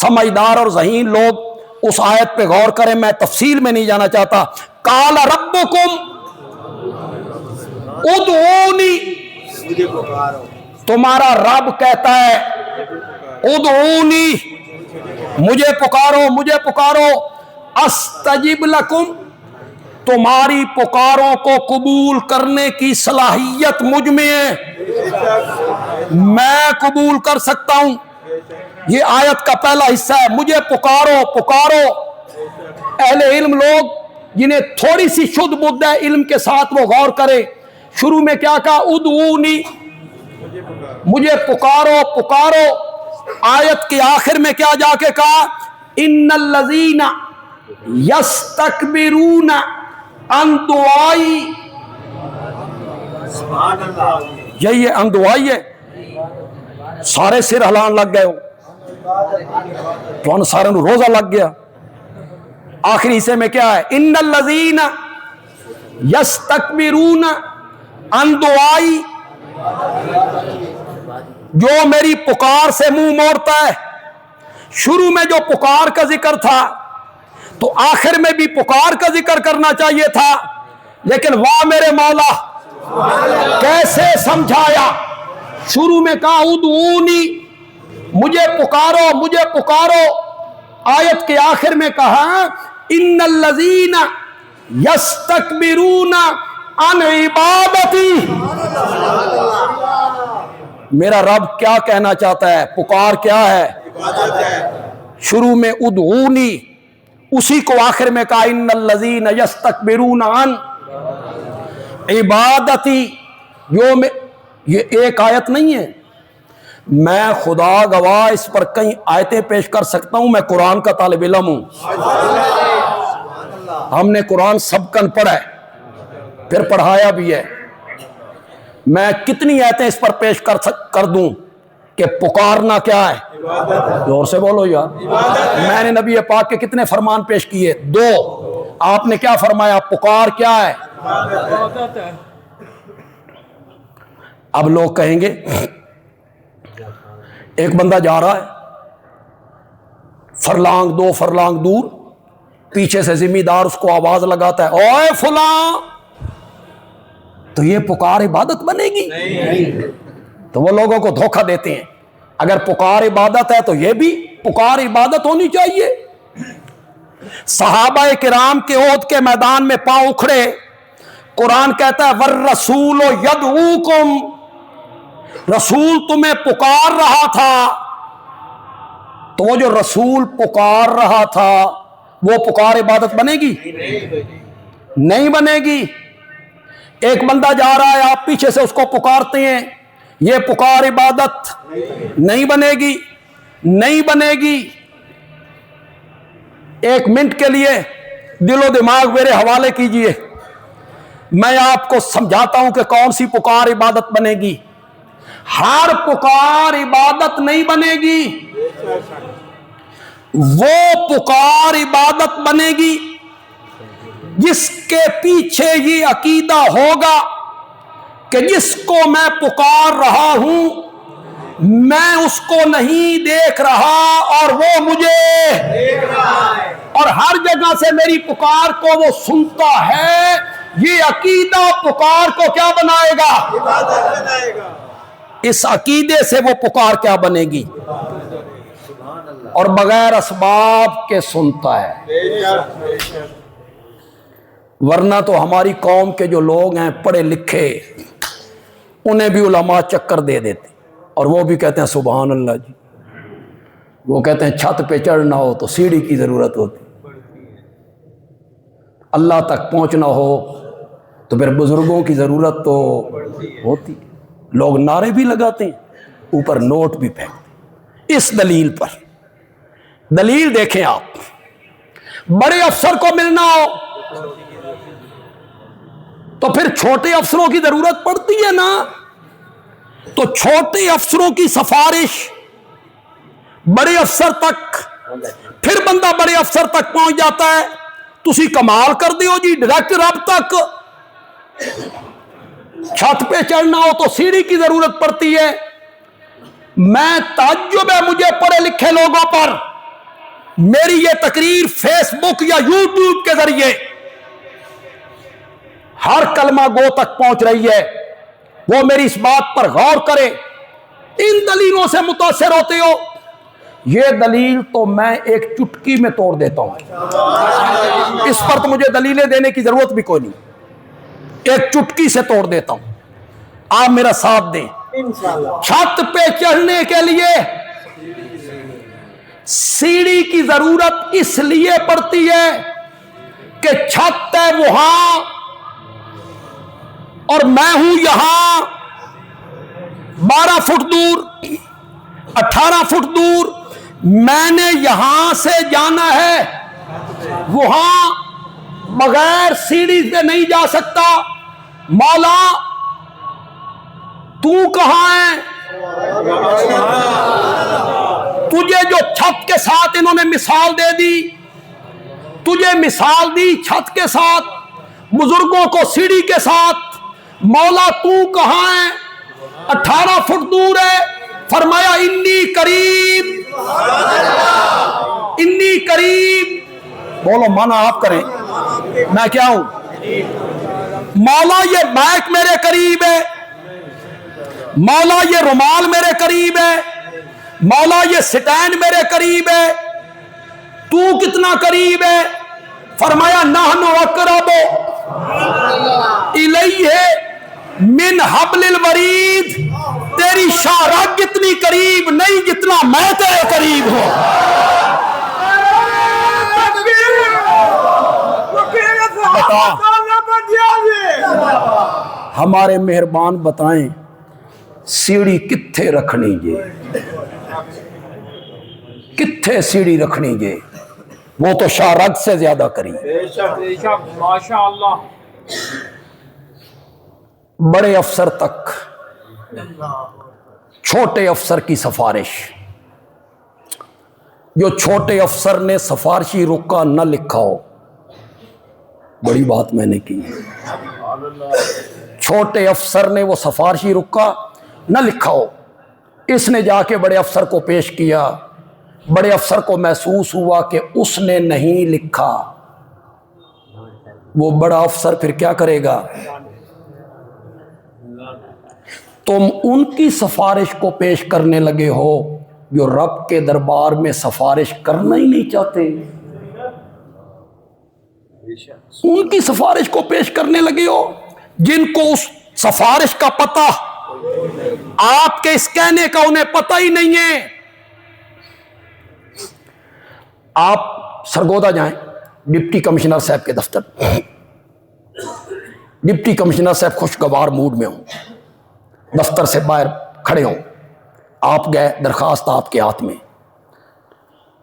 سمجھدار اور ذہین لوگ اس آیت پہ غور کریں، میں تفصیل میں نہیں جانا چاہتا. قال ربکم ادعونی، تمہارا رب کہتا ہے ادعونی، مجھے پکارو مجھے پکارو، استجب لکم، تمہاری پکاروں کو قبول کرنے کی صلاحیت مجھ میں ہے، میں قبول کر سکتا ہوں. یہ آیت کا پہلا حصہ ہے، مجھے پکارو پکارو. اہل علم لوگ جنہیں تھوڑی سی شدھ بدھ ہے علم کے ساتھ وہ غور کرے. شروع میں کیا کہا؟ ادعونی، مجھے پکارو پکارو. آیت کے آخر میں کیا جا کے کہا؟ ان الذین یستکبرون عن دعائی، یہی ہے عن دعائی ہے. سارے سر ہلان لگ گئے ہو تو سارے روزہ لگ گیا. آخری حصے میں کیا ہے؟ ان الذین یستکبرون عن دعائی، جو میری پکار سے منہ موڑتا ہے. شروع میں جو پکار کا ذکر تھا تو آخر میں بھی پکار کا ذکر کرنا چاہیے تھا، لیکن واہ میرے مولا کیسے سمجھایا. شروع میں کہا ادعونی، مجھے پکارو مجھے پکارو. آیت کے آخر میں کہا ان الذین یستکبرون عن عبادتی. میرا رب کیا کہنا چاہتا ہے؟ پکار کیا ہے؟ شروع میں ادعونی، اسی کو آخر میں کہا ان الذین یستکبرون عن عبادتی. یہ ایک آیت نہیں ہے، میں خدا گواہ اس پر کئی آیتیں پیش کر سکتا ہوں. میں قرآن کا طالب علم ہوں، ہم نے قرآن سبقاً پڑھا ہے پھر پڑھایا بھی ہے. میں کتنی آیتیں اس پر پیش کر دوں کہ پکارنا کیا ہے. زور سے بولو یار. میں نے نبی پاک کے کتنے فرمان پیش کیے؟ 2. آپ نے کیا فرمایا؟ پکار کیا ہے؟ اب لوگ کہیں گے ایک بندہ جا رہا ہے فرلانگ 2 فرلانگ دور، پیچھے سے ذمہ دار اس کو آواز لگاتا ہے اوے فلاں، تو یہ پکار عبادت بنے گی؟ تو وہ لوگوں کو دھوکہ دیتے ہیں. اگر پکار عبادت ہے تو یہ بھی پکار عبادت ہونی چاہیے. صحابہ کرام کے احد کے میدان میں پاؤں اکھڑے، قرآن کہتا ہے والرسول یدعوکم، رسول تمہیں پکار رہا تھا. تو وہ جو رسول پکار رہا تھا وہ پکار عبادت بنے گی؟ نہیں بنے گی. ایک بندہ جا رہا ہے، آپ پیچھے سے اس کو پکارتے ہیں، یہ پکار عبادت نہیں بنے گی نہیں بنے گی. ایک منٹ کے لیے دل و دماغ میرے حوالے کیجئے، میں آپ کو سمجھاتا ہوں کہ کون سی پکار عبادت بنے گی. ہر پکار عبادت نہیں بنے گی. وہ پکار عبادت بنے گی جس کے پیچھے یہ عقیدہ ہوگا کہ جس کو میں پکار رہا ہوں میں اس کو نہیں دیکھ رہا اور وہ مجھے دیکھ رہا ہے، اور ہر جگہ سے میری پکار کو وہ سنتا ہے. یہ عقیدہ پکار کو کیا بنائے گا؟ عبادت بنائے گا. اس عقیدے سے وہ پکار کیا بنے گی؟ اور بغیر اسباب کے سنتا ہے. ورنہ تو ہماری قوم کے جو لوگ ہیں پڑھے لکھے، انہیں بھی علماء چکر دے دیتے اور وہ بھی کہتے ہیں سبحان اللہ جی. وہ کہتے ہیں چھت پہ چڑھنا ہو تو سیڑھی کی ضرورت ہوتی، اللہ تک پہنچنا ہو تو پھر بزرگوں کی ضرورت تو ہوتی. لوگ نعرے بھی لگاتے ہیں، اوپر نوٹ بھی پھینکتے. اس دلیل پر دلیل دیکھیں آپ، بڑے افسر کو ملنا ہو تو پھر چھوٹے افسروں کی ضرورت پڑتی ہے نا. تو چھوٹے افسروں کی سفارش بڑے افسر تک، پھر بندہ بڑے افسر تک پہنچ جاتا ہے. تسی کمال کر دیو جی، ڈائریکٹ رب تک. چھت پہ چڑھنا ہو تو سیڑھی کی ضرورت پڑتی ہے. میں تعجب ہے مجھے پڑھے لکھے لوگوں پر میری یہ تقریر فیس بک یا یوٹیوب کے ذریعے ہر کلمہ گو تک پہنچ رہی ہے، وہ میری اس بات پر غور کرے۔ ان دلیلوں سے متاثر ہوتے ہو، یہ دلیل تو میں ایک چٹکی میں توڑ دیتا ہوں، اس پر تو مجھے دلیلیں دینے کی ضرورت بھی کوئی نہیں، ایک چٹکی سے توڑ دیتا ہوں۔ آپ میرا ساتھ دیں۔ چھت پہ چڑھنے کے لیے سیڑھی کی ضرورت اس لیے پڑتی ہے کہ چھت ہے وہاں اور میں ہوں یہاں، 12 فٹ دور، 18 فٹ دور، میں نے یہاں سے جانا ہے، وہاں بغیر سیڑھی سے نہیں جا سکتا۔ مولا تو کہاں ہے؟ تجھے جو چھت کے ساتھ انہوں نے مثال دے دی، تجھے مثال دی چھت کے ساتھ، بزرگوں کو سیڑھی کے ساتھ، مولا تو کہاں ہے؟ 18 فٹ دور ہے۔ فرمایا انی قریب، انی قریب۔ بولو مانا آپ کریں، میں کیا ہوں؟ مولا یہ مائک میرے قریب ہے، مولا یہ رومال میرے قریب ہے، مولا یہ سٹینڈ میرے قریب ہے، تو کتنا قریب ہے؟ فرمایا نحن اقرب الیہ من حبل الورید، تیری شاہراہ کتنی قریب نہیں جتنا میں تیرے قریب ہوں۔ بتا ہمارے مہربان بتائیں سیڑھی کتھے رکھنی جے، کتھے سیڑھی رکھنی جے؟ وہ تو شاہرگ سے زیادہ قریب۔ ماشاءاللہ۔ بڑے افسر تک چھوٹے افسر کی سفارش، جو چھوٹے افسر نے سفارشی رکا نہ لکھا ہو، بڑی بات میں نے کی، چھوٹے افسر نے وہ سفارشی رکا نہ لکھا ہو، اس نے جا کے بڑے افسر کو پیش کیا، بڑے افسر کو محسوس ہوا کہ اس نے نہیں لکھا، وہ بڑا افسر پھر کیا کرے گا؟ تم ان کی سفارش کو پیش کرنے لگے ہو جو رب کے دربار میں سفارش کرنا ہی نہیں چاہتے، ان کی سفارش کو پیش کرنے لگے ہو جن کو اس سفارش کا پتہ، آپ کے اس کہنے کا انہیں پتہ ہی نہیں ہے۔ آپ سرگودا جائیں ڈپٹی کمشنر صاحب کے دفتر، ڈپٹی کمشنر صاحب خوشگوار موڈ میں ہوں، دفتر سے باہر کھڑے ہوں، آپ گئے، درخواست آپ کے ہاتھ میں،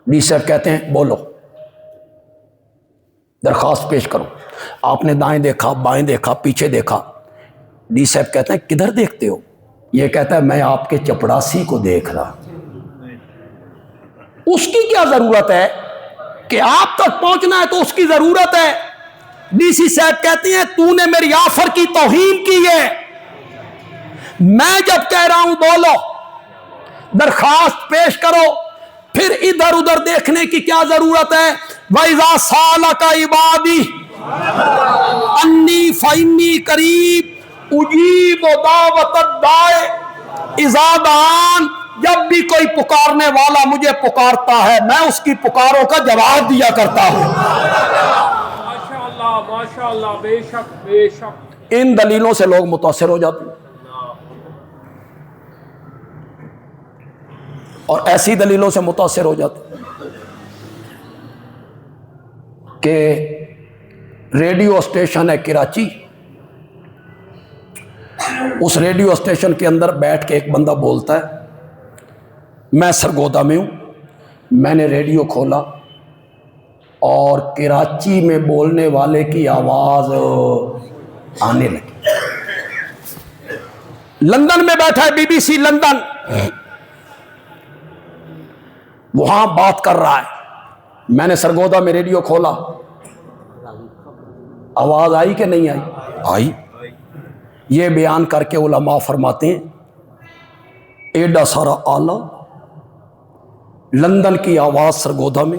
ڈی صاحب کہتے ہیں بولو درخواست پیش کرو۔ آپ نے دائیں دیکھا، بائیں دیکھا، پیچھے دیکھا، ڈی صاحب کہتے ہیں کدھر دیکھتے ہو؟ یہ کہتا ہے میں آپ کے چپڑاسی کو دیکھ رہا۔ اس کی کیا ضرورت ہے کہ آپ تک پہنچنا ہے تو اس کی ضرورت ہے۔ ڈی سی صاحب کہتے ہیں تو نے میری آفر کی توہین کی ہے، میں جب کہہ رہا ہوں بولو درخواست پیش کرو، پھر ادھر ادھر دیکھنے کی کیا ضرورت ہے؟ وَإِذَا سَأَلَكَ عِبَادِي أَنِّي فَإِنِّي قَرِيبٌ اجیب دعوت الداع اذا دعان، جب بھی کوئی پکارنے والا مجھے پکارتا ہے میں اس کی پکاروں کا جواب دیا کرتا ہوں۔ ماشاءاللہ ماشاءاللہ، بے شک بے شک۔ ان دلیلوں سے لوگ متاثر ہو جاتے ہیں، اور ایسی دلیلوں سے متاثر ہو جاتے ہیں کہ ریڈیو اسٹیشن ہے کراچی، اس ریڈیو اسٹیشن کے اندر بیٹھ کے ایک بندہ بولتا ہے میں سرگودا میں ہوں، میں نے ریڈیو کھولا اور کراچی میں بولنے والے کی آواز آنے لگی۔ لندن میں بیٹھا ہے بی بی سی لندن، وہاں بات کر رہا ہے، میں نے سرگودا میں ریڈیو کھولا، آواز آئی کہ نہیں آئی؟ آئی۔ یہ بیان کر کے علماء فرماتے ہیں ایڈا سارا آلہ، لندن کی آواز سرگودا میں،